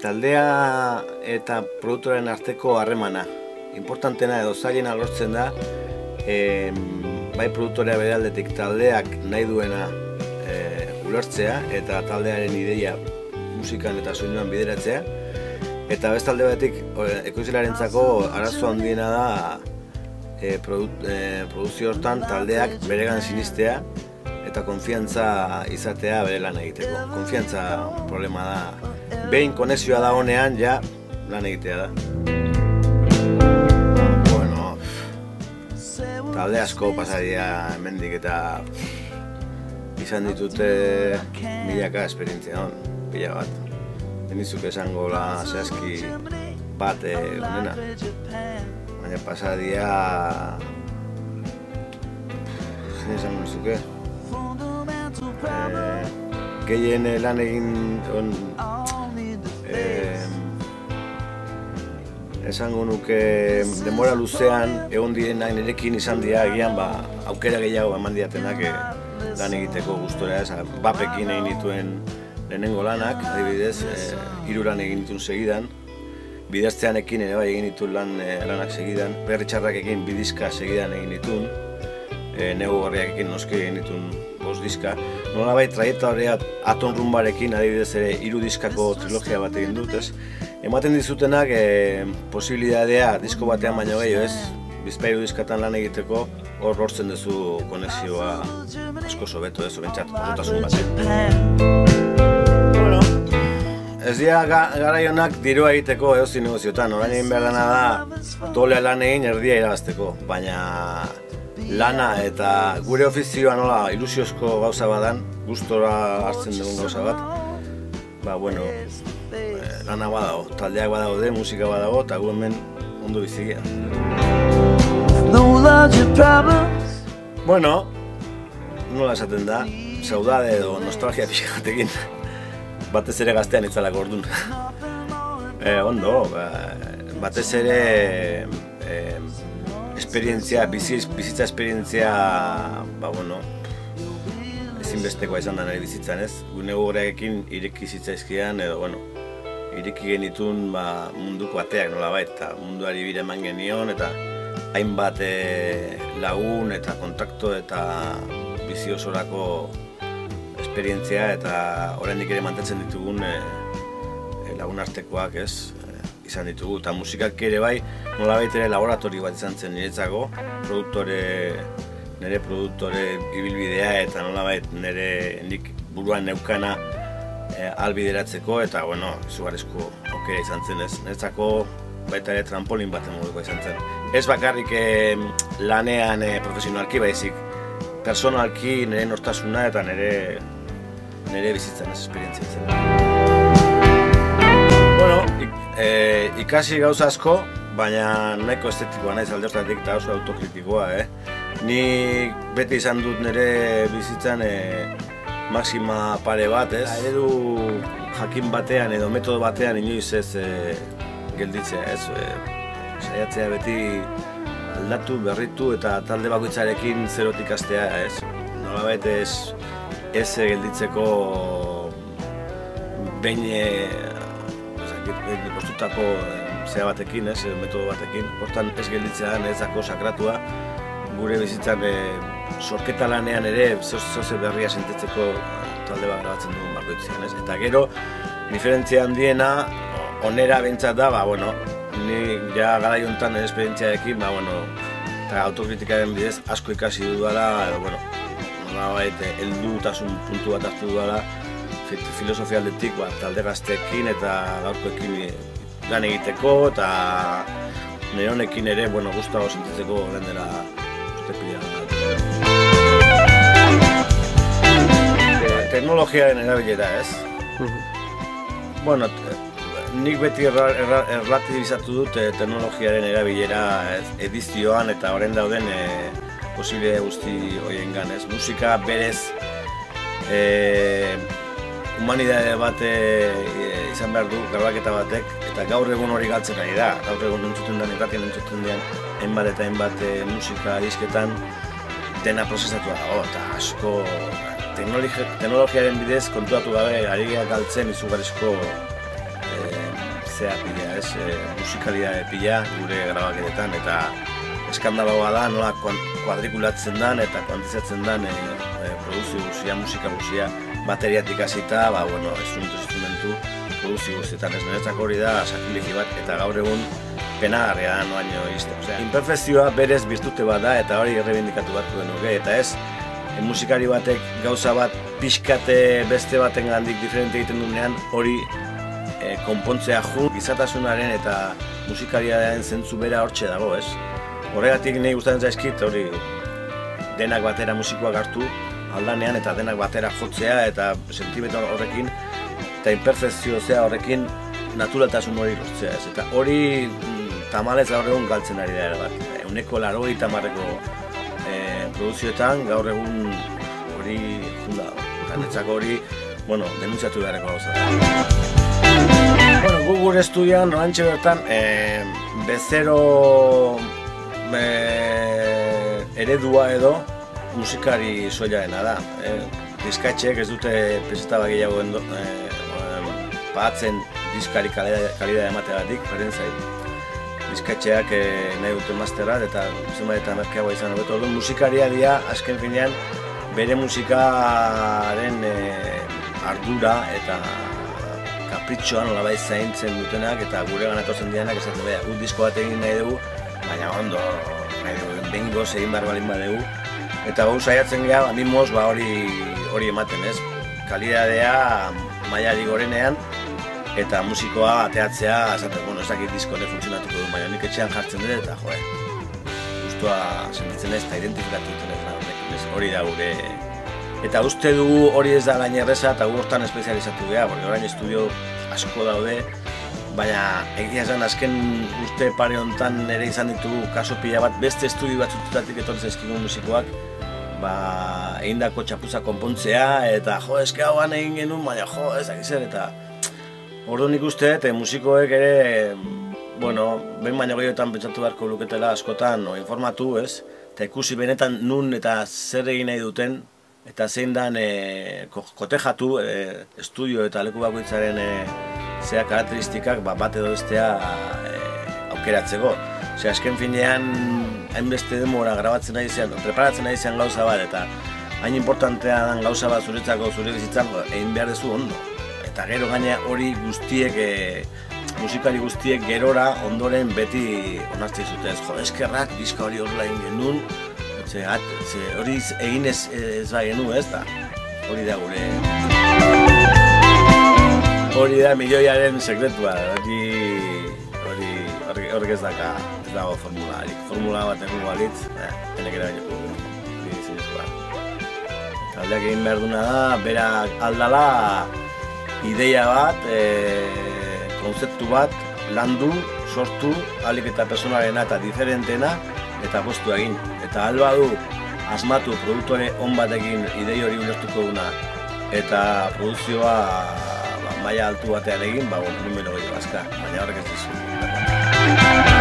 Taldea eta produktoren arteko harremana. Importantena edo zailena lortzen da, bai produktorea bere aldetik taldeak nahi duena ulertzea eta taldearen ideia musikan eta soinuan bideratzea. Eta beste alde batetik, ekoizlearentzako arazo handiena da produzio hortan taldeak beregan sinistea eta konfiantza izatea bere lan egiteko. Konfiantza problema da. Behin konexioa da honean, ja lan egitea da. Bueno, talde asko pasaria hemendik eta izan ditute milaka esperientzia pila bat. Benizuk esango la zehazki bat honena. Baina pasadia... Zene esango nizuke? Gehien lan egin esango nuke denbora luzean egon direnak nirekin izan dira egian aukera gehiago eman diatenak lan egiteko gustora. Bapekin egin dituen lehenengo lanak, adibidez, 3 lan egin dituen segidan. Bidazteanekin ere bai egin dituen lanak segidan. Berri txarrakekin 2 diska segidan egin dituen. Nego Gorriakekin noski egin dituen 5 diska. Nolabait traiektoria Aton Rumbarekin adibidez ere 3 diskako trilogia bat egin dut, ez? Ematen dizutenak posibilitatea disko batean baino gehiago, ez? Bizpahiru diskatan lan egiteko hor lortzen duzu konexioa asko hobeto, ez? Bentsat, osotasun batean. Bueno, ez dira garaionak dirua egiteko edozein negoziotan. Orain egin behar dena da doblea lan egin erdia irabazteko, baina lana eta gure ofizioa nola ilusiozko gauza badan, gustora hartzen dugun gauza bat, bueno, lana badago, taldeak badaude, musika badago, eta gu hemen ondo bizigia. Bueno, nola esaten da, saudade edo nostalgia pixka batekin, batez ere gaztean itzalako orduan. Ondo, batez ere bizitza esperientzia, bueno, ezinbestekoa izan da nire bizitzan, ez? Gune gogorearekin ireki zitzaizkidan, edo, bueno, ireki genitun munduko ateak nolabait, eta munduari bire eman genion, eta hainbat lagun eta kontakto eta bizi osorako esperientzia, eta oraindik ere mantentzen ditugun lagun artekoak, ez? Izan ditugu, eta musikak ere bai, nolabait ere laboratori bat izan zen niretzako, nire produktore ibilbidea eta nolabait nire nik buruan neukana albideratzeko, eta bueno, izugarrizko aukera izan zen, ez? Niretzako baita ere trampolin baten moduko izan zen. Ez bakarrik lanean profesionalki baizik, personalki nire nortasuna eta nire bizitzan ez esperientzia zen. Bueno, ikasi gauza asko, baina nahiko estetikoa naiz alde horretatik eta oso autokritikoa, Ni beti izan dut nire bizitzan maxima pare bat, ez? Eredu jakin batean edo metodo batean inoiz ez gelditzea, ez? Saiatzea beti aldatu, berritu eta talde bakoitzarekin zerotik hastea, ez? Nolabait ez gelditzeko behin postutako zea batekin, ez? Metodo batekin. Hortan ez gelditzea da niretzako sakratua. Gure bizitzan sorketa lanean ere zoze berria sentitzeko talde bat grabatzen dugun bakoitzean, ez? Eta gero, diferentzia handiena, onera behintzat da, bueno, ni ja garai honetan nire esperientziarekin, bueno, eta autokritikaren bidez asko ikasi dudala, edo, bueno, nolabait heldutasun puntu bat hartu dudala, filosofia aldetik, talde gazteekin eta gaurkoekin lan egiteko, eta nire honekin ere, bueno, gustago sentitzeko lehen dela teknologiaren erabilera, ez? Bueno, nik beti erlatibizatu dut teknologiaren erabilera edizioan eta orain dauden posible guzti horiengan, ez? Musika berez humanidade bat izan behar du, grabaketa batek, eta gaur egun hori galtzen ari da. Gaur egun entzuten den, irratien entzuten den, hainbat eta hainbat musika disketan dena prozesatua dago, eta asko teknologiaren bidez kontuatu gabe ari galtzen izugarrizko musikalidade pila gure grabaketetan, eta eskandaloa da nola kuadrikulatzen dan eta kuantizatzen dan produzio guzia, musika guzia, bateriatik hasita, instrumentu produzio guztietan. Ez niretzako hori da sakrilegi bat, eta gaur egun penagarria da noaino izte. Imperfezioa berez birtute bat da, eta hori errebindikatu bat nuke, eta ez musikari batek gauza bat pixkate beste baten gandik diferente egiten duenean, hori konpontzea gizatasunaren eta musikariaren zentzu bera hortxe dago, ez? Horregatik nahi gustatzen zaizkit, hori denak batera musikoak hartu aldanean, eta denak batera jotzea eta sentimendu horrekin eta imperfezio horrekin naturaltasun hori lortzea, ez? Eta hori tamalez gaur egun galtzen ari da ere bat. 80% produzioetan gaur egun hori junda. Netzako hori, denuntziatu beharreko gauza da. Gu gure estudian, orantxe bertan, bezero eredua edo musikari soilarena da. Diskatxeek ez dute presentaba gehiago pagatzen diskari kalidade emateagatik, beren zait. Diskatxeak nahi dute masterat eta zenbait eta merkeagoa izan hobeto. Orduan musikaria dira, azken finean, bere musikaren ardura eta kapritxoan nolabait zaintzen dutenak, eta gure ganatortzen dianak esaten behar. Guk disko bat egin nahi dugu, baina ondo, bengoz egin behar balin badugu. Eta gau saiatzen gara, mimoz hori ematen, ez? Kalidadea mailari gorenean, eta musikoa ateatzea, esaten, ez dakit disko ne funtzionatuko du, baina nik etxean jartzen dut, eta guztua sentitzen ez, eta identifikatu duten ez, hori da gure. Eta uste dugu hori ez da gain erreza, eta gu hortan espezializatu geha, porque orain estudio asko daude, baina egia esan azken urte pare honetan ere izan ditugu kaso pila bat, beste estudio batzututatik etorri zaizkigun musikoak, egindako txapuza konpontzea, eta eske hauan egin genuen, baina ez dakiz zer, eta orduan nik uste, eta musikoek ere, behin baino gehiotan pentsatu beharko luketela askotan, informatu, ez? Eta ikusi benetan nun eta zer egin nahi duten, eta zein dan kotejatu estudio eta leku bakoitzaren karakteristikak bat edo bestea aukeratzeko. Azken finean, hainbeste demora grabatzen nahi izan, preparatzen nahi izan gauza bat, eta hain importantea den gauza bat zuretzako, zure bizitzan, egin behar dezu ondo. Eta gero gaina hori guztiek, musikari guztiek gerora ondoren beti onartzen zuten ez. Eskerrak, diska hori horrela egin genuen, hori egin ez bai genuen, ez da? Hori da gure. Hori da milioiaren sekretua, horrek ez dago formularik. Formula bat egun balitz, henek ere baino. Taldeak egin behar duna da, berak aldala ideia bat, konzeptu bat, landu, sortu, ahalik eta personarena eta diferentena, eta postu egin. Eta alba du, asmatu produktore on batekin idei hori ulertuko duna, eta produzioa maila altu batean egin, numero gehiago azka, baina horrek ez dizu.